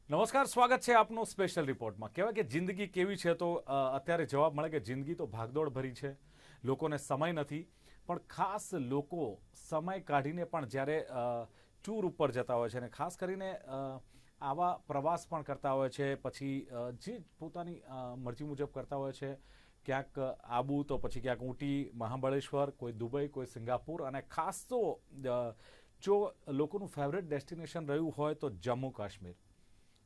નમસ્કાર, સ્વાગત છે આપનું સ્પેશિયલ રિપોર્ટમાં. કહેવાય કે જિંદગી કેવી છે તો અત્યારે જવાબ મળે કે જિંદગી તો ભાગદોડ ભરી છે, લોકોને સમય નથી. પણ ખાસ લોકો સમય કાઢીને પણ જ્યારે ટૂર ઉપર જતા હોય છે અને ખાસ કરીને આવા પ્રવાસ પણ કરતા હોય છે, પછી જે પોતાની મરજી મુજબ કરતા હોય છે, ક્યાંક આબુ તો પછી ક્યાંક ઊટી, મહાબળેશ્વર, કોઈ દુબઈ, કોઈ સિંગાપુર, અને ખાસ તો જો લોકોનું ફેવરેટ ડેસ્ટિનેશન રહ્યું હોય તો જમ્મુ કાશ્મીર.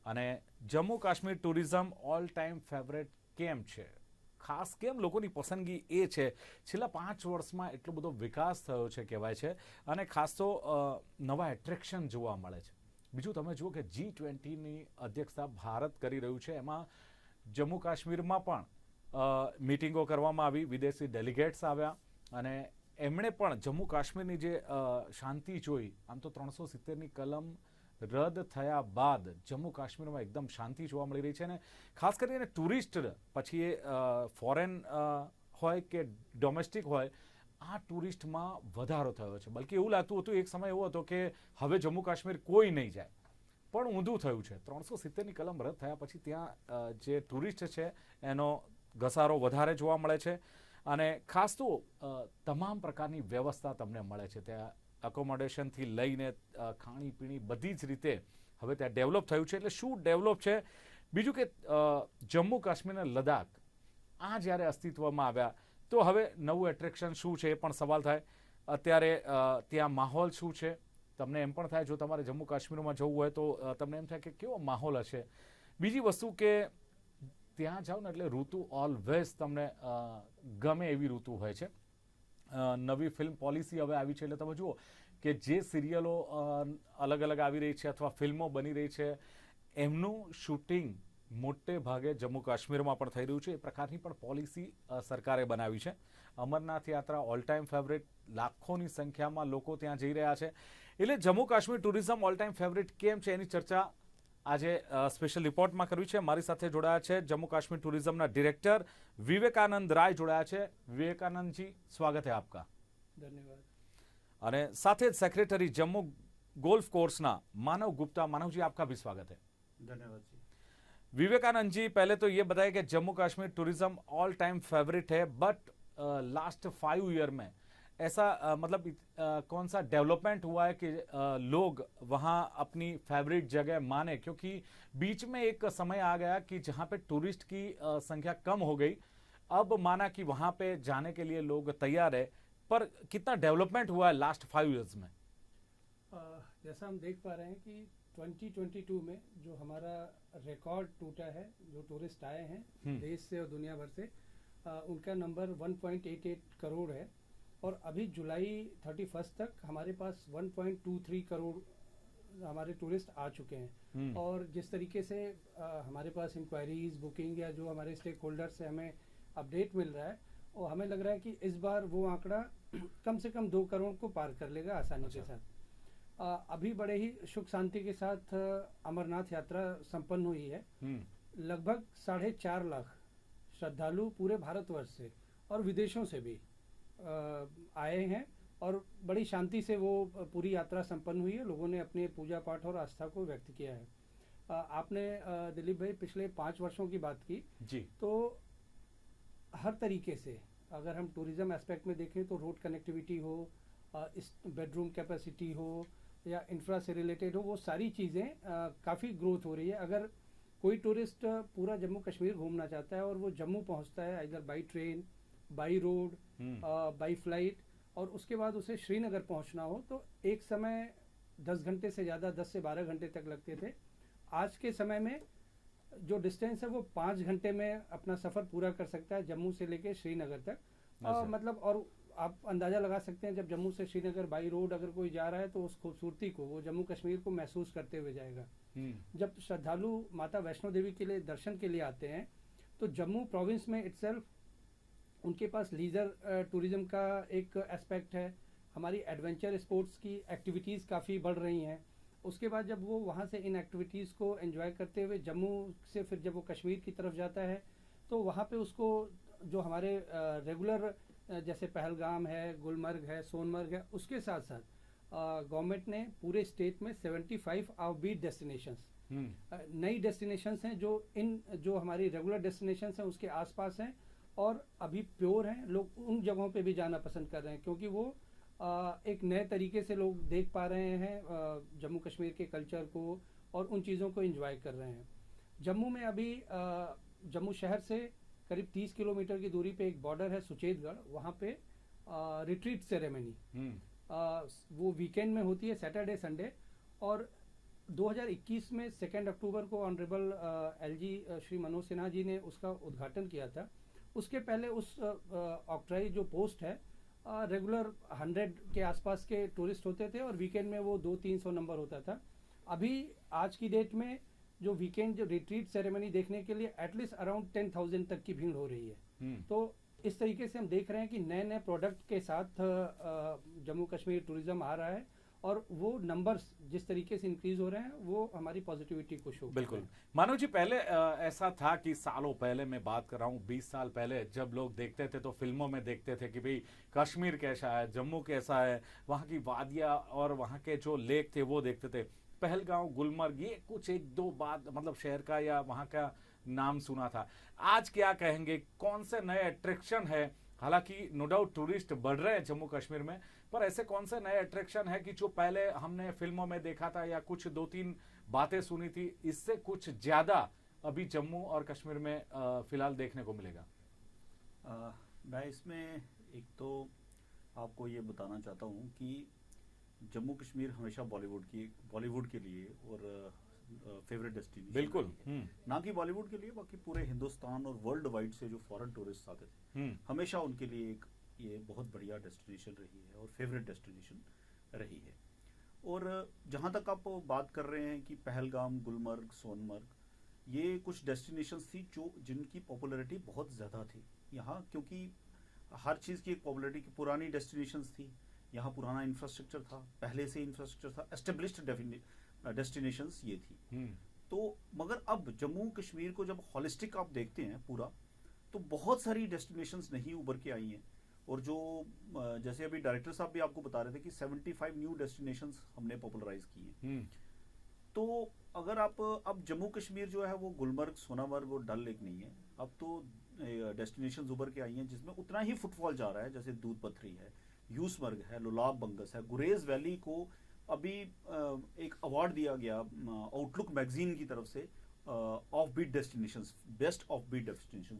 અને Jammu Kashmir tourism all time favourite કેમ છે, ખાસ કેમ લોકોની પસંદગી એ છે? છેલ્લા 5 વર્ષમાં એટલો બધો વિકાસ થયો છે કહેવાય છે, અને ખાસ તો નવા એટ્રેક્શન જોવા મળે છે. બીજું તમે જુઓ કે G20ની અધ્યક્ષતા ભારત કરી રહ્યું છે, એમાં જમ્મુ કાશ્મીરમાં પણ મિટિંગો કરવામાં આવી, વિદેશી ડેલિગેટ્સ આવ્યા, અને એમણે પણ જમ્મુ કાશ્મીરની જે શાંતિ જોઈ. આમ તો 370ની કલમ રદ થયા બાદ જમ્મુ કાશ્મીરમાં એકદમ શાંતિ જોવા મળી રહી છે, અને ખાસ કરીને ટુરિસ્ટ, પછી એ ફોરેન હોય કે ડોમેસ્ટિક હોય, આ ટુરિસ્ટમાં વધારો થયો છે. બલકે એવું લાગતું હતું, એક સમય એવો હતો કે હવે જમ્મુ કાશ્મીર કોઈ નહીં જાય, પણ ઊંધું થયું છે. 370ની કલમ રદ થયા પછી ત્યાં જે ટુરિસ્ટ છે એનો ઘસારો વધારે જોવા મળે છે, અને ખાસ તો તમામ પ્રકારની વ્યવસ્થા તમને મળે છે ત્યાં. અકોમોડેશનથી લઈને ખાણીપીણી બધી જ રીતે હવે ત્યાં ડેવલપ થયું છે. એટલે શું ડેવલપ છે? બીજું કે જમ્મુ કાશ્મીર અને લદ્દાખ આ જ્યારે અસ્તિત્વમાં આવ્યા તો હવે નવું એટ્રેક્શન શું છે એ પણ સવાલ થાય. અત્યારે ત્યાં માહોલ શું છે? તમને એમ પણ થાય, જો તમારે જમ્મુ કાશ્મીરમાં જવું હોય તો તમને એમ થાય કે કેવો માહોલ હશે. બીજી વસ્તુ કે ત્યાં જાઓ ને એટલે ઋતુ ઓલવેઝ તમને ગમે એવી ઋતુ હોય છે. નવી ફિલ્મ પોલિસી હવે આવી છે, એટલે તમે જુઓ કે જે સિરિયલો અલગ અલગ આવી રહી છે અથવા ફિલ્મો બની રહી છે, એમનું શૂટિંગ મોટે ભાગે જમ્મુ કાશ્મીરમાં પણ થઈ રહ્યું છે. એ પ્રકારની પણ પોલિસી સરકારે બનાવી છે. અમરનાથ યાત્રા ઓલ ટાઈમ ફેવરેટ, લાખોની સંખ્યામાં લોકો ત્યાં જઈ રહ્યા છે. એટલે Jammu Kashmir tourism all time favourite કેમ છે, એની ચર્ચા આજે સ્પેશિયલ રિપોર્ટમાં કરવી છે. મારી સાથે જોડાયા છે જમ્મુ કાશ્મીર ટુરિઝમના ડિરેક્ટર વિવેકાનંદ રાય જોડાયા છે. વિવેકાનંદજી, સ્વાગત है आपका. धन्यवाद. અને સાથે જ સેક્રેટરી જમ્મू गोल्फ कोर्सना मानव गुप्ता. मानव जी, आपका भी स्वागत है. धन्यवाद जी. विवेकानंद जी, पहले तो ये बताएं कि Jammu Kashmir tourism all time favourite है, बट लास्ट 5 ईयर में ऐसा मतलब कौन सा डेवलपमेंट हुआ है कि लोग वहाँ अपनी फेवरेट जगह माने? क्योंकि बीच में एक समय आ गया कि जहाँ पे टूरिस्ट की संख्या कम हो गई. अब माना कि वहाँ पे जाने के लिए लोग तैयार है, पर कितना डेवलपमेंट हुआ है लास्ट 5 ईयर्स में? जैसा हम देख पा रहे हैं कि 2022 में जो हमारा रिकॉर्ड टूटा है, जो टूरिस्ट आए हैं देश से और दुनिया भर से, उनका नंबर 1.88 करोड़ है. और अभी जुलाई 31 तक हमारे पास 1.23 करोड़ हमारे टूरिस्ट आ चुके हैं. और जिस तरीके से हमारे पास इंक्वायरीज, बुकिंग या जो हमारे स्टेक होल्डर से हमें अपडेट मिल रहा है, और हमें लग रहा है कि इस बार वो आंकड़ा कम से कम 2 करोड़ को पार कर लेगा आसानी के साथ. अभी बड़े ही सुख शांति के साथ अमरनाथ यात्रा संपन्न हुई है. लगभग 4.5 लाख श्रद्धालु पूरे भारतवर्ष से और विदेशों से भी आए हैं, और बड़ी शांति से वो पूरी यात्रा संपन्न हुई है. लोगों ने अपने पूजा पाठ और आस्था को व्यक्त किया है. आपने दिलीप भाई पिछले 5 वर्षों की बात की जी. तो हर तरीके से अगर हम टूरिज्म एस्पेक्ट में देखें तो रोड कनेक्टिविटी हो, इस बेडरूम कैपेसिटी हो, या इंफ्रा से रिलेटेड हो, वो सारी चीज़ें काफ़ी ग्रोथ हो रही है. अगर कोई टूरिस्ट पूरा जम्मू कश्मीर घूमना चाहता है और वो जम्मू पहुंचता है इधर by train, by road, by flight, और उसके बाद उसे श्रीनगर पहुंचना हो तो एक समय 10 घंटे से ज़्यादा, 10 से 12 घंटे तक लगते थे. आज के समय में जो डिस्टेंस है वो 5 घंटे में अपना सफ़र पूरा कर सकता है जम्मू से लेके श्रीनगर तक. मतलब, और आप अंदाज़ा लगा सकते हैं, जब जम्मू से श्रीनगर बाई रोड अगर कोई जा रहा है तो उस खूबसूरती को, वो जम्मू कश्मीर को महसूस करते हुए जाएगा. जब श्रद्धालु माता वैष्णो देवी के लिए दर्शन के लिए आते हैं तो जम्मू प्रोविंस में इटसेल्फ उनके पास लीजर टूरिज्म का एक एस्पेक्ट है. हमारी एडवेंचर स्पोर्ट्स की एक्टिविटीज़ काफ़ी बढ़ रही हैं. उसके बाद जब वो वहाँ से इन एक्टिविटीज़ को एंजॉय करते हुए जम्मू से फिर जब वो कश्मीर की तरफ जाता है तो वहाँ पे उसको जो हमारे रेगुलर जैसे पहलगाम है, गुलमर्ग है, सोनमर्ग है, उसके साथ साथ गवर्नमेंट ने पूरे स्टेट में 75 ऑफबीट डेस्टिनेशंस, नई डेस्टिनेशंस हैं जो हमारी रेगुलर डेस्टिनेशंस हैं उसके आसपास हैं और अभी प्योर हैं। लोग उन जगहों पे भी जाना पसंद कर रहे हैं क्योंकि वो एक नए तरीके से लोग देख पा रहे हैं जम्मू कश्मीर के कल्चर को और उन चीज़ों को एंजॉय कर रहे हैं। जम्मू में अभी जम्मू शहर से करीब 30 किलोमीटर की दूरी पे एक बॉर्डर है सुचेतगढ़, वहाँ पे रिट्रीट सेरेमनी वो वीकेंड में होती है, सैटरडे संडे। और 2021 में 2 अक्टूबर को ऑनरेबल एलजी श्री मनोज सिन्हा जी ने उसका उद्घाटन किया था। उसके पहले उस ऑक्ट्राई जो पोस्ट है रेगुलर 100 के आसपास के टूरिस्ट होते थे और वीकेंड में वो 200-300 नंबर होता था। अभी आज की डेट में जो वीकेंड जो रिट्रीट सेरेमनी देखने के लिए एटलीस्ट अराउंड 10,000 तक की भीड़ हो रही है। तो इस तरीके से हम देख रहे हैं कि नए नए प्रोडक्ट के साथ जम्मू कश्मीर टूरिज्म आ रहा है और वो नंबर्स जिस तरीके से इंक्रीज हो रहे हैं वो हमारी पॉजिटिविटी को शो। बिल्कुल मानव जी, पहले ऐसा था कि सालों पहले मैं बात कर रहा हूँ 20 साल पहले, जब लोग देखते थे तो फिल्मों में देखते थे कि भाई कश्मीर कैसा है, जम्मू कैसा है, वहाँ की वादियाँ और वहाँ के जो लेक थे वो देखते थे। पहलगांव, गुलमर्ग, ये कुछ एक दो बात मतलब शहर का या वहाँ का नाम सुना था। आज क्या कहेंगे, कौन से नए अट्रैक्शन है? हालांकि नो डाउट टूरिस्ट बढ़ रहे हैं जम्मू कश्मीर में, पर ऐसे कौन से नए अट्रैक्शन है कि जो पहले हमने फिल्मों में देखा था या कुछ 2-3 बातें सुनी थी, इससे कुछ ज्यादा अभी जम्मू और कश्मीर में फिलहाल देखने को मिलेगा? मैं इसमें एक तो आपको ये बताना चाहता हूँ कि जम्मू कश्मीर हमेशा बॉलीवुड के लिए और फेवरेट डेस्टिनेशन बिल्कुल ना कि बॉलीवुड के लिए, बाकी पूरे हिंदुस्तान और वर्ल्ड वाइड से जो फॉरेन टूरिस्ट आते थे हमेशा उनके लिए एक ये बहुत बढ़िया डेस्टिनेशन रही है और फेवरेट डेस्टिनेशन रही है। और जहाँ तक आप बात कर रहे हैं कि पहलगाम, गुलमर्ग, सोनमर्ग, ये कुछ डेस्टिनेशंस थी जो जिनकी पॉपुलैरिटी बहुत ज़्यादा थी यहाँ, क्योंकि हर चीज़ की एक पॉपुलैरिटी की पुरानी डेस्टिनेशंस थी, यहाँ पुराना इंफ्रास्ट्रक्चर था, पहले से इंफ्रास्ट्रक्चर था, एस्टेब्लिश्ड डेस्टिनेशंस ये थी। तो मगर अब जम्मू कश्मीर को जब हॉलिस्टिक आप देखते हैं पूरा, तो बहुत सारी डेस्टिनेशंस नहीं उभर के आई हैं। और जो जैसे अभी डायरेक्टर साहब भी आपको बता रहे थे कि 75 न्यू डेस्टिनेशंस हमने पॉपुलराइज की हैं। तो अगर आप अब जम्मू कश्मीर जो है वो गुलमर्ग, सोनामर्ग और डल लेक नहीं है, अब तो डेस्टिनेशंस उभर के आई हैं जिसमें उतना ही फुटफॉल जा रहा है, जैसे दूध पथरी है, यूसमर्ग है, लोलाब बंगस है। गुरेज वैली को अभी एक अवार्ड दिया गया आउटलुक मैगजीन की तरफ से offbeat destinations, best offbeat destination.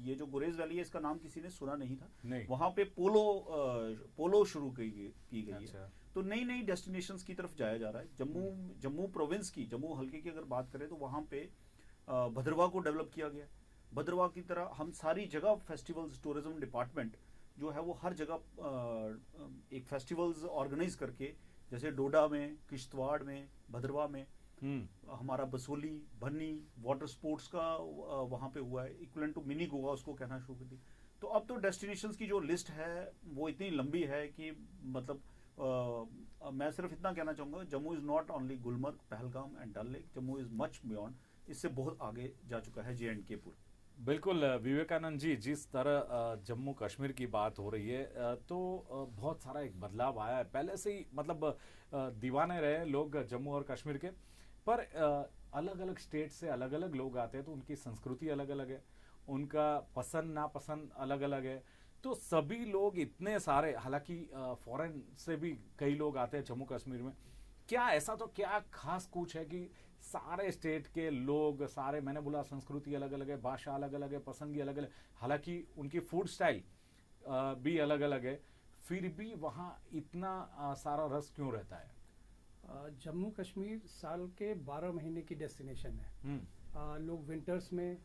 ये जो गुरेज वैली है इसका नाम किसी ने सुना नहीं था, वहां पे पोलो शुरू की गई है। तो नई नई डेस्टिनेशंस की तरफ जाया जा रहा है। जम्मू प्रोविंस की, जम्मू हल्के की अगर बात करें तो वहां पे भद्रवाह को डेवलप किया गया। भद्रवाह की तरह हम सारी जगह फेस्टिवल्स, टूरिज्म डिपार्टमेंट जो है वो हर जगह एक फेस्टिवल्स ऑर्गेनाइज करके, जैसे डोडा में, किश्तवाड़ में, भद्रवाह में, हमारा बसोली, भन्नी वाटर स्पोर्ट्स का वहाँ पे हुआ है, इक्वलेंट टू मिनी गोवा उसको कहना शुरू कर दी। तो अब तो डेस्टिनेशंस की जो लिस्ट है वो इतनी लंबी है कि मतलब मैं सिर्फ इतना कहना चाहूँगा, Jammu is not only Gulmarg, Pahalgam and Dal lake, Jammu is much beyond, इससे बहुत आगे जा चुका है J&K पूरा। बिल्कुल विवेकानंद जी, जिस तरह जम्मू कश्मीर की बात हो रही है तो बहुत सारा एक बदलाव आया है। पहले से ही मतलब दीवाने रहे लोग जम्मू और कश्मीर के, पर अलग अलग स्टेट से अलग अलग लोग आते हैं तो उनकी संस्कृति अलग अलग है, उनका पसंद नापसंद अलग अलग है। तो सभी लोग इतने सारे, हालांकि फॉरेन से भी कई लोग आते हैं जम्मू कश्मीर में, क्या ऐसा तो क्या खास कुछ है कि सारे स्टेट के लोग सारे, मैंने बोला संस्कृति अलग अलग है, भाषा अलग अलग है, पसंद भी अलग अलग, हालांकि उनकी फूड स्टाइल भी अलग अलग है, फिर भी वहाँ इतना सारा रस क्यों रहता है? जम्मू कश्मीर साल के 12 महीने की डेस्टिनेशन है। लोग विंटर्स में,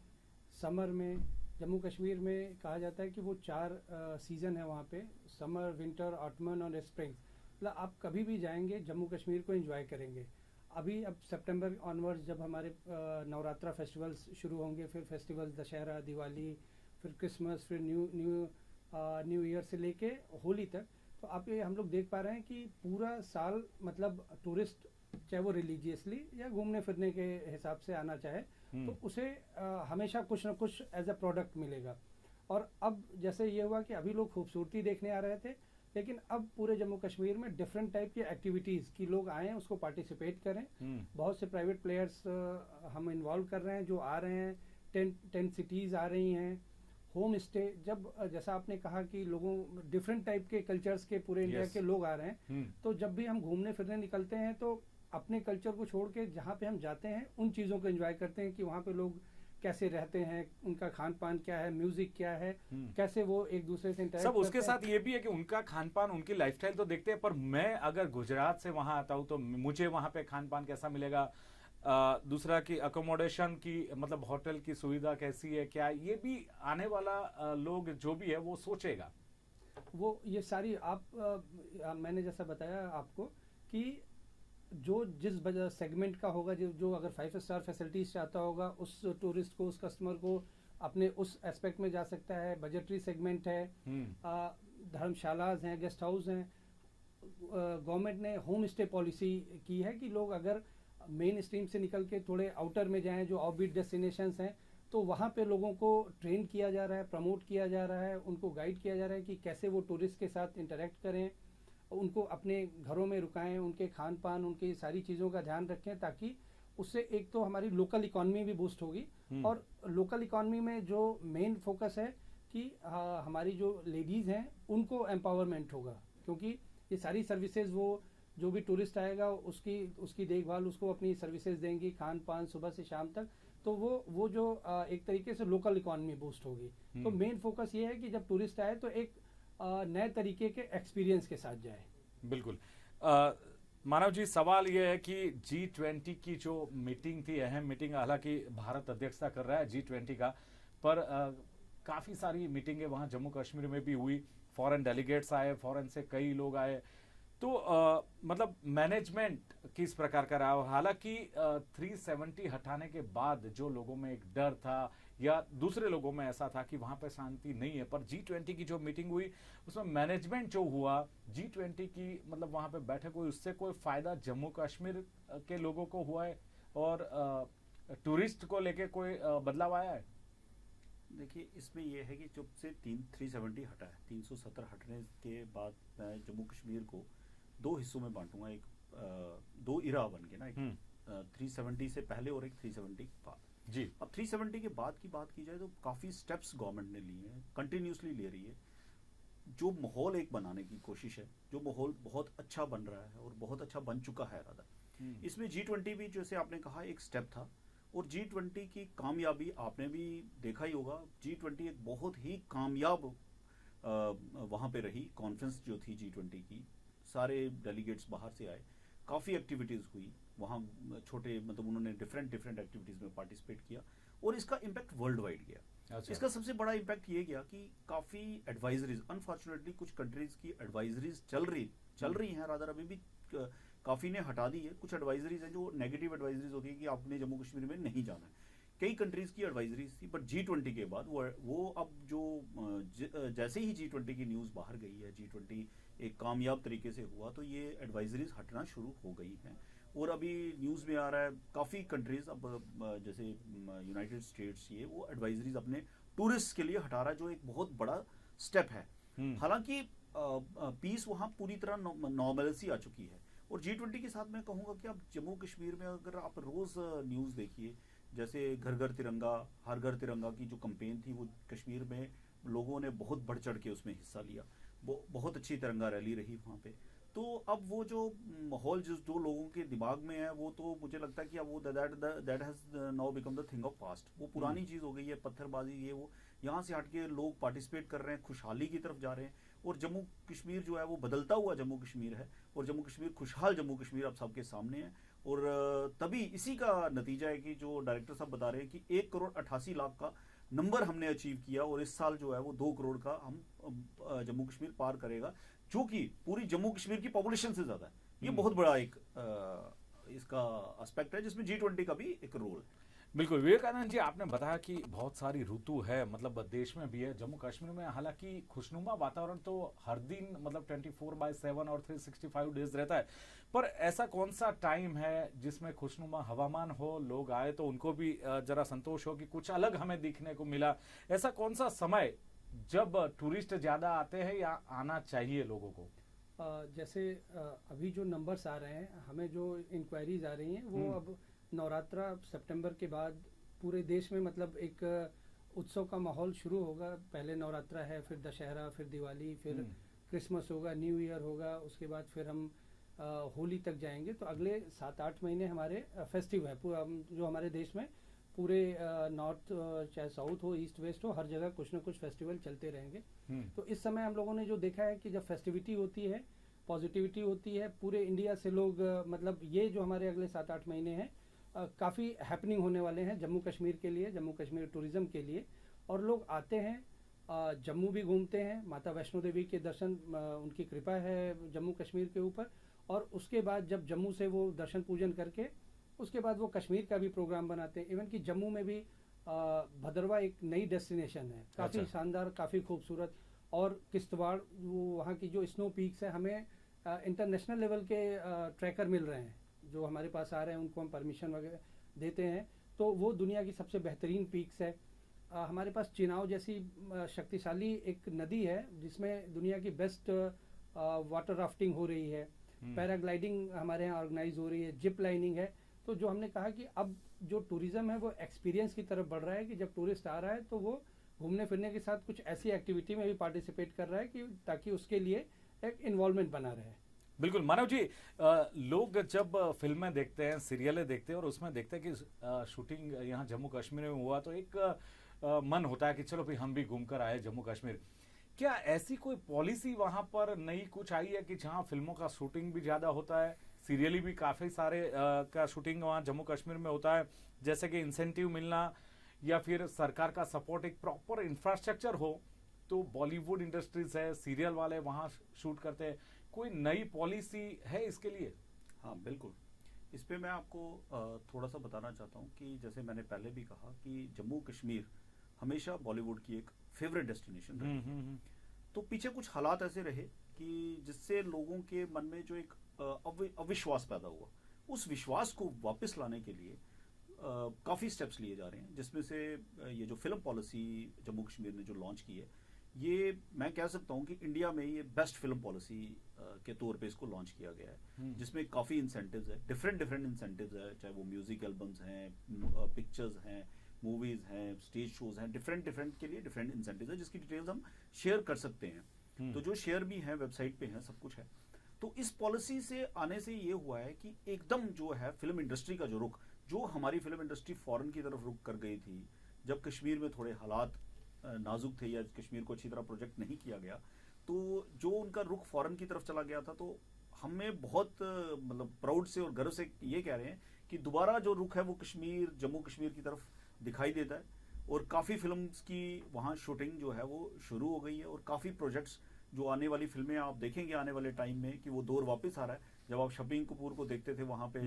समर में, जम्मू कश्मीर में कहा जाता है कि वो 4 सीजन है वहाँ पे, समर, विंटर, ऑटमन और स्प्रिंग। मतलब आप कभी भी जाएंगे जम्मू कश्मीर को एंजॉय करेंगे। अभी अब सितंबर ऑनवर्ड्स जब हमारे नवरात्रा फेस्टिवल्स शुरू होंगे, फिर फेस्टिवल्स दशहरा, दिवाली, फिर क्रिसमस, फिर न्यू ईयर से लेके होली तक, तो आप ये हम लोग देख पा रहे हैं कि पूरा साल मतलब टूरिस्ट चाहे वो रिलीजियसली या घूमने फिरने के हिसाब से आना चाहे तो उसे हमेशा कुछ ना कुछ एज अ प्रोडक्ट मिलेगा। और अब जैसे ये हुआ कि अभी लोग खूबसूरती देखने आ रहे थे, लेकिन अब पूरे जम्मू कश्मीर में डिफरेंट टाइप की एक्टिविटीज़ की लोग आए हैं, उसको पार्टिसिपेट करें। बहुत से प्राइवेट प्लेयर्स हम इन्वॉल्व कर रहे हैं जो आ रहे हैं। 10 सिटीज़ आ रही हैं। होम स्टे, जब जैसा आपने कहा कि लोगों डिफरेंट टाइप के कल्चर्स के पूरे इंडिया के लोग आ रहे हैं, तो जब भी हम घूमने फिरने निकलते हैं तो अपने कल्चर को छोड़ के जहाँ पे हम जाते हैं उन चीज़ों को एंजॉय करते हैं कि वहाँ पे लोग कैसे रहते हैं, उनका खान पान क्या है, म्यूजिक क्या है, कैसे वो एक दूसरे से इंटरेक्ट सब उसके साथ ये भी है कि उनका खान पान, उनकी लाइफस्टाइल तो देखते हैं, पर मैं अगर गुजरात से वहां आता हूं तो मुझे वहां पे खान पान कैसा मिलेगा, दूसरा कि अकोमोडेशन की मतलब होटल की सुविधा कैसी है, क्या ये भी आने वाला लोग जो भी है वो सोचेगा। वो ये सारी मैंने जैसा बताया आपको कि जो जिस सेगमेंट का होगा, जो अगर 5 स्टार फैसिलिटीज चाहता होगा उस टूरिस्ट को, उस कस्टमर को अपने उस एस्पेक्ट में जा सकता है। बजटरी सेगमेंट है, धर्मशालाज हैं, गेस्ट हाउस हैं। गवर्नमेंट ने होम स्टे पॉलिसी की है कि लोग अगर मेन स्ट्रीम से निकल के थोड़े आउटर में जाएं, जो ऑफबीट डेस्टिनेशंस हैं, तो वहाँ पे लोगों को ट्रेन किया जा रहा है, प्रमोट किया जा रहा है, उनको गाइड किया जा रहा है कि कैसे वो टूरिस्ट के साथ इंटरेक्ट करें, उनको अपने घरों में रुकाएं, उनके खान पान, उनकी सारी चीज़ों का ध्यान रखें, ताकि उससे एक तो हमारी लोकल इकॉनमी भी बूस्ट होगी। और लोकल इकॉनमी में जो मेन फोकस है कि हमारी जो लेडीज़ हैं उनको एम्पावरमेंट होगा, क्योंकि ये सारी सर्विसेज वो जो भी टूरिस्ट आएगा उसकी देखभाल उसको अपनी सर्विसेज देंगी, खान पान सुबह से शाम तक, तो वो जो एक तरीके से लोकल इकॉनमी बूस्ट होगी। तो मेन फोकस ये है कि जब टूरिस्ट आए तो एक नए तरीके के एक्सपीरियंस के साथ जाए। बिल्कुल। मानव जी, सवाल यह है कि G20 की जो मीटिंग थी, अहम मीटिंग, हालांकि भारत अध्यक्षता कर रहा है G20 का, पर काफी सारी मीटिंगें वहां जम्मू कश्मीर में भी हुई, फॉरेन डेलीगेट्स आए, फॉरेन से कई लोग आए, तो मतलब मैनेजमेंट किस प्रकार का रहा। हालांकि 370 हटाने के बाद जो लोगों में एक डर था या दूसरे लोगों में ऐसा था कि वहां पे शांति नहीं है, पर G20 की जो मीटिंग हुई उसमें मैनेजमेंट जो हुआ, G20 की मतलब वहां पे बैठक हुई, उससे कोई फायदा जम्मू कश्मीर के लोगों को हुआ है और टूरिस्ट को लेके कोई बदलाव आया है? देखिए, इसमें यह है कि जब से 370 हटा है, 370 हटने के बाद मैं जम्मू कश्मीर को दो हिस्सों में बांटूंगा। एक दो इरा बन के ना, एक 370 से पहले और एक 370 के बाद जी। अब 370 के बाद की बात की जाए तो काफी स्टेप्स गवर्नमेंट ने लिए हैं, कंटिन्यूसली ले रही है। जो माहौल एक बनाने की कोशिश है, जो माहौल बहुत अच्छा बन रहा है और बहुत अच्छा बन चुका है रादर। इसमें G20 भी, जैसे आपने कहा, एक स्टेप था। और G20 की कामयाबी आपने भी देखा ही होगा। G20 एक बहुत ही कामयाब वहाँ पे रही कॉन्फ्रेंस जो थी G20 की। सारे डेलीगेट्स बाहर से आए, काफ़ी एक्टिविटीज़ हुई वहाँ, छोटे मतलब उन्होंने डिफरेंट एक्टिविटीज़ में पार्टिसिपेट किया और इसका इम्पैक्ट वर्ल्ड वाइड गया। अच्छा। इसका सबसे बड़ा इम्पैक्ट ये गया कि काफ़ी एडवाइजरीज, अनफॉर्चुनेटली कुछ कंट्रीज की एडवाइजरीज चल रही हैं रादर, अभी भी काफ़ी ने हटा दी है। कुछ एडवाइजरीज हैं जो नेगेटिव एडवाइजरीज होती है कि आपने जम्मू कश्मीर में नहीं जाना है। कई कंट्रीज की एडवाइजरीज थी, बट G20 के बाद वो अब जो जैसे ही G20 की न्यूज़ बाहर गई है, G20 एक कामयाब तरीके से हुआ, तो ये एडवाइजरीज हटना शुरू हो गई हैं। और अभी न्यूज़ में आ रहा है काफ़ी कंट्रीज, अब जैसे यूनाइटेड स्टेट्स, ये वो एडवाइजरीज अपने टूरिस्ट के लिए हटा रहा है, जो एक बहुत बड़ा स्टेप है। हालांकि पीस वहाँ पूरी तरह नॉर्मलसी आ चुकी है। और G20 के साथ मैं कहूँगा कि आप जम्मू कश्मीर में अगर आप रोज़ न्यूज़ देखिए, जैसे घर घर तिरंगा, हर घर तिरंगा की जो कैंपेन थी, वो कश्मीर में लोगों ने बहुत बढ़ चढ़ के उसमें हिस्सा लिया। वो बहुत अच्छी तिरंगा रैली रही वहाँ पे। तो अब वो जो माहौल जो लोगों के दिमाग में है, वो तो मुझे लगता है कि अब वो that has now become the thing of past. वो पुरानी चीज़ हो गई है, पत्थरबाजी ये वो। यहाँ से हट के लोग पार्टिसिपेट कर रहे हैं, खुशहाली की तरफ जा रहे हैं। और जम्मू कश्मीर जो है वो बदलता हुआ जम्मू कश्मीर है, और जम्मू कश्मीर खुशहाल जम्मू कश्मीर अब सबके सामने है। और तभी इसी का नतीजा है कि जो डायरेक्टर साहब बता रहे हैं कि 1,88,00,000 का नंबर हमने अचीव किया, और इस साल जो है वो 2 करोड़ का हम जम्मू कश्मीर पार करेगा, जो कि पूरी जम्मू कश्मीर की पॉपुलेशन से ज्यादा है। ये बहुत बड़ा एक इसका एस्पेक्ट है, जिसमें G20 का भी एक रोल है। बिल्कुल विवेकानंद जी, आपने बताया कि बहुत सारी ऋतु है, मतलब देश में भी है, जम्मू कश्मीर में हालांकि खुशनुमा वातावरण तो हर दिन मतलब 24/7 और 365 डेज रहता है, पर ऐसा कौन सा टाइम है जिसमें खुशनुमा हवामान हो, लोग आए तो उनको भी जरा संतोष हो कि कुछ अलग हमें दिखने को मिला? ऐसा कौन सा समय जब टूरिस्ट ज्यादा आते हैं या आना चाहिए लोगों को? जैसे अभी जो नंबर्स आ रहे हैं, हमें जो इंक्वायरीज आ रही हैं वो अब नवरात्रा सितंबर के बाद पूरे देश में मतलब एक उत्सव का माहौल शुरू होगा। पहले नवरात्रा है, फिर दशहरा, फिर दिवाली, फिर क्रिसमस होगा, न्यू ईयर होगा, उसके बाद फिर हम होली तक जाएंगे। तो अगले 7-8 महीने हमारे फेस्टिव है पूरा, जो हमारे देश में पूरे नॉर्थ, चाहे साउथ हो, ईस्ट वेस्ट हो, हर जगह कुछ ना कुछ फेस्टिवल चलते रहेंगे। तो इस समय हम लोगों ने जो देखा है कि जब फेस्टिविटी होती है, पॉजिटिविटी होती है, पूरे इंडिया से लोग मतलब ये जो हमारे अगले 7-8 महीने हैं काफ़ी हैपनिंग होने वाले हैं जम्मू कश्मीर के लिए, जम्मू कश्मीर टूरिज़्म के लिए। और लोग आते हैं, जम्मू भी घूमते हैं, माता वैष्णो देवी के दर्शन, उनकी कृपा है जम्मू कश्मीर के ऊपर। और उसके बाद जब जम्मू से वो दर्शन पूजन करके उसके बाद वो कश्मीर का भी प्रोग्राम बनाते हैं। इवन कि जम्मू में भी भदरवा एक नई डेस्टिनेशन है, काफ़ी अच्छा। शानदार, काफ़ी खूबसूरत। और किश्तवाड़, वो वहाँ की जो स्नो पीक्स है, हमें इंटरनेशनल लेवल के ट्रैकर मिल रहे हैं जो हमारे पास आ रहे हैं, उनको हम परमिशन वगैरह देते हैं। तो वो दुनिया की सबसे बेहतरीन पीक्स है। हमारे पास चिनाव जैसी शक्तिशाली एक नदी है जिसमें दुनिया की बेस्ट वाटर राफ्टिंग हो रही है, पैराग्लाइडिंग हमारे यहाँ ऑर्गेनाइज हो रही है, जिप लाइनिंग है। तो जो हमने कहा कि अब जो टूरिज्म है वो एक्सपीरियंस की तरफ बढ़ रहा है, कि जब टूरिस्ट आ रहा है तो वो घूमने फिरने के साथ कुछ ऐसी एक्टिविटी में भी पार्टिसिपेट कर रहा है कि ताकि उसके लिए एक इन्वॉल्वमेंट बना रहे। बिल्कुल मानव जी, लोग जब फिल्में देखते हैं, सीरियलें देखते हैं और उसमें देखते हैं कि शूटिंग यहाँ जम्मू कश्मीर में हुआ, तो एक मन होता है कि चलो भाई हम भी घूम कर आए जम्मू कश्मीर। क्या ऐसी कोई पॉलिसी वहां पर नई कुछ आई है कि जहां फिल्मों का शूटिंग भी ज्यादा होता है, सीरियली भी काफी सारे का शूटिंग वहां जम्मू कश्मीर में होता है, जैसे कि इंसेंटिव मिलना या फिर सरकार का सपोर्ट, एक प्रॉपर इंफ्रास्ट्रक्चर हो, तो बॉलीवुड इंडस्ट्रीज है, सीरियल वाले वहां शूट करते हैं, कोई नई पॉलिसी है इसके लिए? हाँ बिल्कुल, इस पे मैं आपको थोड़ा सा बताना चाहता हूँ कि जैसे मैंने पहले भी कहा कि जम्मू कश्मीर हमेशा बॉलीवुड की एक फेवरेट डेस्टिनेशन रही। तो पीछे कुछ हालात ऐसे रहे कि जिससे लोगों के मन में जो एक अविश्वास पैदा हुआ, उस विश्वास को वापस लाने के लिए काफ़ी स्टेप्स लिए जा रहे हैं, जिसमें से ये जो फिल्म पॉलिसी जम्मू कश्मीर ने जो लॉन्च की है, ये मैं कह सकता हूँ कि इंडिया में ये बेस्ट फिल्म पॉलिसी के तौर पे इसको लॉन्च किया गया है, जिसमें काफ़ी इंसेंटिव्स है, डिफरेंट डिफरेंट इंसेंटिव्स है, चाहे वो म्यूजिक एल्बम्स हैं, पिक्चर्स हैं, मूवीज हैं, स्टेज शोज हैं, डिफरेंट डिफरेंट के लिए डिफरेंट इंसेंटिव्स है, जिसकी डिटेल्स हम शेयर कर सकते हैं। तो जो शेयर भी है वेबसाइट पे है, सब कुछ है। तो इस पॉलिसी से आने से ये हुआ है कि एकदम जो है फिल्म इंडस्ट्री का जो रुख, जो हमारी फिल्म इंडस्ट्री फॉरेन की तरफ रुख कर गई थी जब कश्मीर में थोड़े हालात नाजुक थे या कश्मीर को अच्छी तरह प्रोजेक्ट नहीं किया गया, तो जो उनका रुख फॉरेन की तरफ चला गया था, तो हमें बहुत मतलब प्राउड से और गर्व से ये कह रहे हैं कि दोबारा जो रुख है वो कश्मीर, जम्मू कश्मीर की तरफ दिखाई देता है। और काफ़ी फिल्म्स की वहाँ शूटिंग जो है वो शुरू हो गई है, और काफ़ी प्रोजेक्ट्स जो आने वाली फिल्में आप देखेंगे आने वाले टाइम में कि वो दौर वापस आ रहा है। जब आप शबीन कपूर को देखते थे वहाँ पे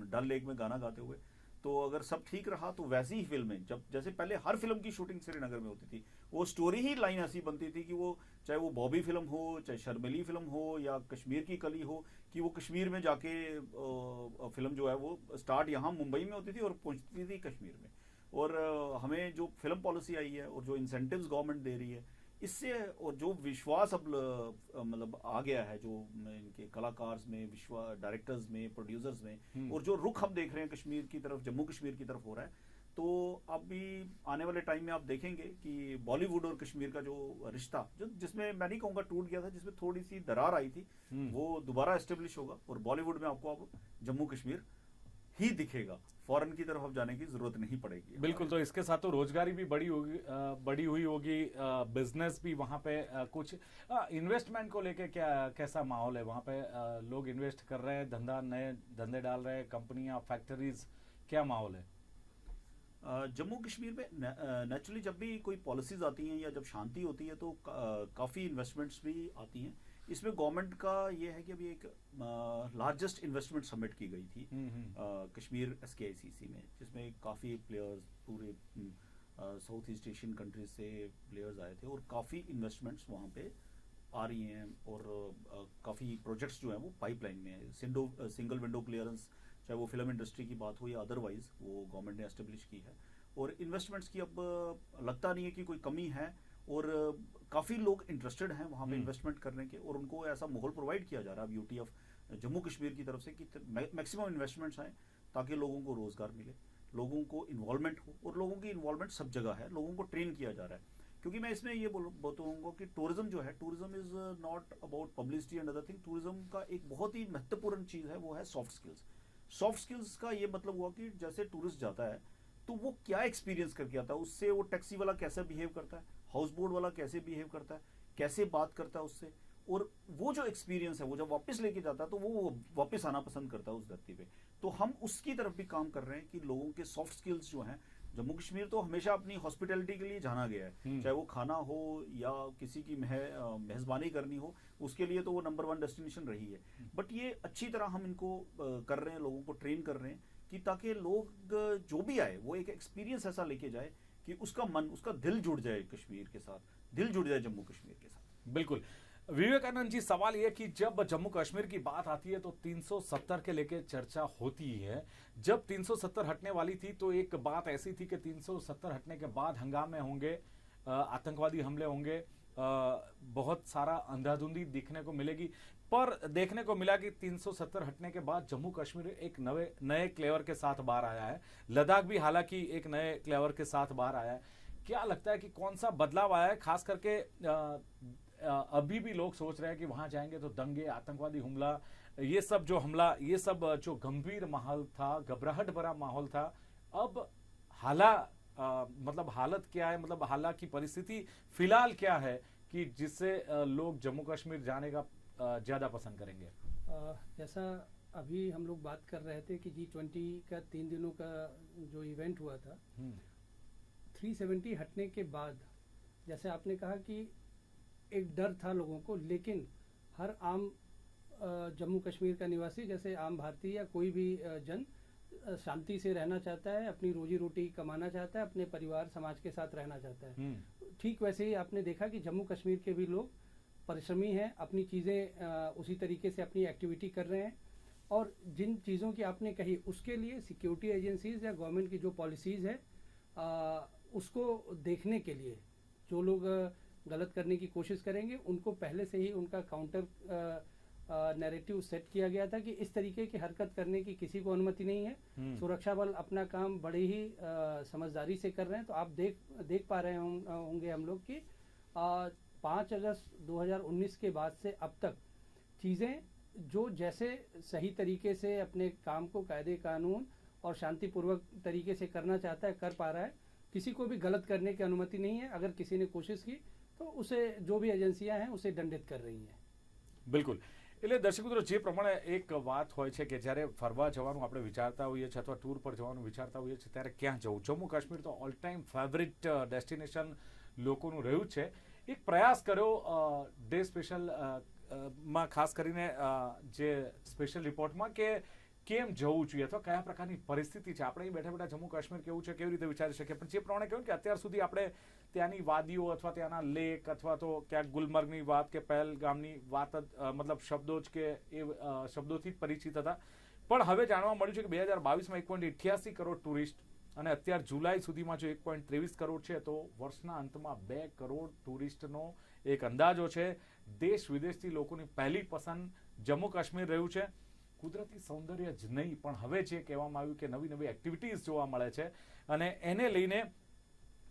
डल लेक में गाना गाते हुए, तो अगर सब ठीक रहा तो वैसी ही फिल्में, जब जैसे पहले हर फिल्म की शूटिंग श्रीनगर में होती थी, वो स्टोरी ही लाइन ऐसी बनती थी कि वो चाहे वो बॉबी फिल्म हो, चाहे शर्मिली फिल्म हो, या कश्मीर की कली हो, कि वो कश्मीर में जाके फिल्म जो है वो स्टार्ट यहाँ मुंबई में होती थी और पहुँचती थी कश्मीर में। और हमें जो फिल्म पॉलिसी आई है और जो इंसेंटिव्स गवर्नमेंट दे रही है, इससे और जो विश्वास अब मतलब आ गया है जो इनके कलाकार्स में, विश्वास डायरेक्टर्स में, प्रोड्यूसर्स में, और जो रुख हम देख रहे हैं कश्मीर की तरफ, जम्मू कश्मीर की तरफ हो रहा है, तो अभी आने वाले टाइम में आप देखेंगे कि बॉलीवुड और कश्मीर का जो रिश्ता, जो जिसमें मैं नहीं कहूँगा टूट गया था, जिसमें थोड़ी सी दरार आई थी, वो दोबारा एस्टेब्लिश होगा, और बॉलीवुड में आपको अब जम्मू कश्मीर ही दिखेगा, फॉरेन की तरफ अब जाने की जरूरत नहीं पड़ेगी। बिल्कुल, तो इसके साथ तो रोजगारी भी बड़ी होगी, बड़ी हुई होगी, बिजनेस भी वहाँ पे कुछ इन्वेस्टमेंट को लेके क्या कैसा माहौल है वहाँ पे? लोग इन्वेस्ट कर रहे हैं, नए धंधे डाल रहे हैं, कंपनियां, फैक्ट्रीज, क्या माहौल है? जम्मू कश्मीर में नेचुरली जब भी कोई पॉलिसीज आती हैं या जब शांति होती है तो काफ़ी इन्वेस्टमेंट्स भी आती हैं। इसमें गवर्नमेंट का ये है कि अभी एक लार्जेस्ट इन्वेस्टमेंट सबमिट की गई थी कश्मीर SKICC में, जिसमें काफ़ी प्लेयर्स पूरे साउथ ईस्ट एशियन कंट्रीज से प्लेयर्स आए थे, और काफ़ी इन्वेस्टमेंट्स वहाँ पे आ रही हैं, और काफ़ी प्रोजेक्ट्स जो हैं वो पाइपलाइन में है। सिंगल विंडो क्लियरेंस, चाहे वो फिल्म इंडस्ट्री की बात हो या अदरवाइज, वो गवर्नमेंट ने एस्टेब्लिश की है, और इन्वेस्टमेंट्स की अब लगता नहीं है कि कोई कमी है। और काफ़ी लोग इंटरेस्टेड हैं वहाँ पे हम्म। इन्वेस्टमेंट करने के, और उनको ऐसा माहौल प्रोवाइड किया जा रहा है अब यूटी ऑफ जम्मू कश्मीर की तरफ से कि मैक्सिमम इन्वेस्टमेंट्स आए ताकि लोगों को रोज़गार मिले, लोगों को इन्वॉल्वमेंट हो, और लोगों की इन्वॉल्वमेंट सब जगह है, लोगों को ट्रेन किया जा रहा है। क्योंकि मैं इसमें ये बताऊंगा कि टूरिज्म जो है, tourism is not about publicity and other thing. Tourism का एक बहुत ही महत्वपूर्ण चीज़ है, वो है सॉफ्ट स्किल्स। सॉफ्ट स्किल्स का ये मतलब हुआ कि जैसे टूरिस्ट जाता है तो वो क्या एक्सपीरियंस करके आता है, उससे वो टैक्सी वाला कैसे बिहेव करता है, हाउस बोट वाला कैसे बिहेव करता है, कैसे बात करता है उससे, और वो जो एक्सपीरियंस है वो जब वापस लेके जाता है तो वो वापस आना पसंद करता है उस धरती पे। तो हम उसकी तरफ भी काम कर रहे हैं कि लोगों के सॉफ्ट स्किल्स जो हैं, जम्मू कश्मीर तो हमेशा अपनी हॉस्पिटैलिटी के लिए जाना गया है, चाहे वो खाना हो या किसी की मेहजबानी करनी हो, उसके लिए तो वो नंबर 1 डेस्टिनेशन रही है। बट ये अच्छी तरह हम इनको कर रहे हैं, लोगों को ट्रेन कर रहे हैं कि ताकि लोग जो भी आए वो एक एक्सपीरियंस ऐसा लेके जाए कि उसका मन, उसका दिल जुड़ जाए कश्मीर के साथ, दिल जुड़ जाए जम्मू कश्मीर के साथ। बिल्कुल। विवेकानंद जी, सवाल ये कि जब जम्मू कश्मीर की बात आती है तो 370 के लेके चर्चा होती है। जब 370 हटने वाली थी तो एक बात ऐसी थी कि 370 हटने के बाद हंगामे होंगे, आतंकवादी हमले होंगे, बहुत सारा अंधाधुंधी दिखने को मिलेगी। पर देखने को मिला कि 370 हटने के बाद जम्मू कश्मीर एक नए क्लेवर के साथ बाहर आया है। लद्दाख भी हालांकि एक नए क्लेवर के साथ बाहर आया है। क्या लगता है कि कौन सा बदलाव आया है? खास करके अभी भी लोग सोच रहे हैं कि वहां जाएंगे तो दंगे, आतंकवादी हमला, ये सब जो गंभीर माहौल था, घबराहट भरा माहौल था, अब हालत क्या है, मतलब हालात की परिस्थिति फिलहाल क्या है कि जिससे लोग जम्मू कश्मीर जाने का ज्यादा पसंद करेंगे? जैसा अभी हम लोग बात कर रहे थे कि G20 का 3 दिनों का जो इवेंट हुआ था, 370 हटने के बाद जैसे आपने कहा कि एक डर था लोगों को, लेकिन हर आम जम्मू कश्मीर का निवासी, जैसे आम भारतीय या कोई भी जन शांति से रहना चाहता है, अपनी रोजी रोटी कमाना चाहता है, अपने परिवार समाज के साथ रहना चाहता है। ठीक वैसे ही आपने देखा कि जम्मू कश्मीर के भी लोग परिश्रमी हैं, अपनी चीज़ें उसी तरीके से अपनी एक्टिविटी कर रहे हैं, और जिन चीज़ों की आपने कही उसके लिए सिक्योरिटी एजेंसीज या गवर्नमेंट की जो पॉलिसीज़ है उसको देखने के लिए जो लोग गलत करने की कोशिश करेंगे उनको पहले से ही उनका काउंटर नैरेटिव सेट किया गया था कि इस तरीके की हरकत करने की किसी को अनुमति नहीं है। सुरक्षा बल अपना काम बड़े ही समझदारी से कर रहे हैं। तो आप देख पा रहे होंगे हम लोग कि 5 अगस्त 2019 के बाद से अब तक चीज़ें जो जैसे सही तरीके से अपने काम को कायदे कानून और शांतिपूर्वक तरीके से करना चाहता है कर पा रहा है। किसी को भी गलत करने की अनुमति नहीं है। अगर किसी ने कोशिश की तो उसे जो भी एजेंसियां हैं उसे दंडित कर रही हैं। બિલકુલ। એટલે દર્શક મિત્રો, જે પ્રમાણે એક વાત હોય છે કે જ્યારે ફરવા જવાનું આપણે વિચારતા હોઈએ છીએ અથવા ટૂર પર જવાનું વિચારતા હોઈએ છીએ ત્યારે ક્યાં જવું, જમ્મુ કાશ્મીર તો ઓલ ટાઈમ ફેવરિટ ડેસ્ટિનેશન લોકોનું રહ્યું છે। એક પ્રયાસ કર્યો ડે સ્પેશિયલ માં, ખાસ કરીને જે સ્પેશિયલ રિપોર્ટમાં, કે કેમ જવું જોઈએ અથવા કયા પ્રકારની પરિસ્થિતિ છે। આપણે અહીં બેઠા બેઠા જમ્મુ કાશ્મીર કેવું છે કેવી રીતે વિચારી શકીએ, પણ જે પ્રમાણે કહ્યું કે અત્યાર સુધી આપણે ત્યાંની વાદીઓ અથવા ત્યાંના લેક અથવા તો ક્યાંક ગુલમર્ગની વાત કે પહેલગામની વાત મતલબ શબ્દો જ કે એ શબ્દોથી જ પરિચિત હતા। પણ હવે જાણવા મળ્યું છે કે 2022માં 1.88 કરોડ ટુરિસ્ટ અને અત્યાર જુલાઈ સુધીમાં જો 1.23 કરોડ છે તો વર્ષના અંતમાં 2 કરોડ ટુરિસ્ટનો એક અંદાજો છે। દેશ વિદેશથી લોકોની પહેલી પસંદ જમ્મુ કાશ્મીર રહ્યું છે। કુદરતી સૌંદર્ય જ નહીં, પણ હવે જે કહેવામાં આવ્યું કે નવી નવી એક્ટિવિટીઝ જોવા મળે છે અને એને લઈને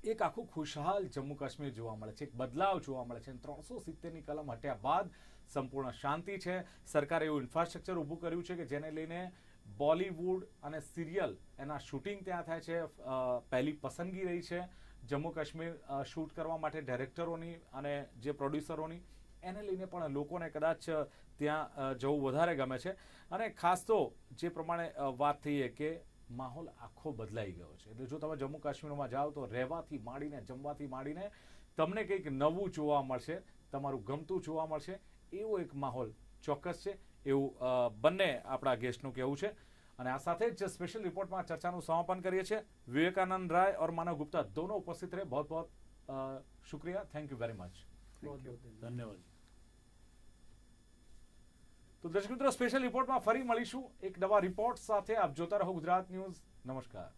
એક આખું ખુશહાલ જમ્મુ કાશ્મીર જોવા મળે છે, એક બદલાવ જોવા મળે છે। 370ની કલમ હટ્યા બાદ સંપૂર્ણ શાંતિ છે। સરકારે એવું ઇન્ફ્રાસ્ટ્રક્ચર ઊભું કર્યું છે કે જેને લઈને બોલિવૂડ અને સિરિયલ એના શૂટિંગ ત્યાં થાય છે। પહેલી પસંદગી રહી છે જમ્મુ કાશ્મીર શૂટ કરવા માટે ડાયરેક્ટરોની અને જે પ્રોડ્યુસરોની। એને લઈને પણ લોકોને કદાચ ત્યાં જવું વધારે ગમે છે। અને ખાસ તો જે પ્રમાણે વાત થઈએ કે માહોલ આખો બદલાઈ ગયો છે। એટલે જો તમે જમ્મુ કાશ્મીરમાં જાઓ તો રહેવાથી માંડીને જમવાથી માંડીને તમને કંઈક નવું જોવા મળશે, તમારું ગમતું જોવા મળશે, એવો એક માહોલ ચોક્કસ છે, એવું બંને આપણા ગેસ્ટનું કહેવું છે। અને આ સાથે જ સ્પેશિયલ રિપોર્ટમાં ચર્ચાનું સમાપન કરીએ છીએ। વિવેકાનંદ રાય और मानव गुप्ता दोनों उपस्थित रहे। बहुत बहुत शुक्रिया, थैंक यू वेरी मच। बहुत बहुत धन्यवाद। તો દર્શક મિત્રો, સ્પેશિયલ રિપોર્ટમાં ફરી મળીશું એક નવા રિપોર્ટ સાથે। આપ જોતા રહો ગુજરાત ન્યૂઝ। નમસ્કાર।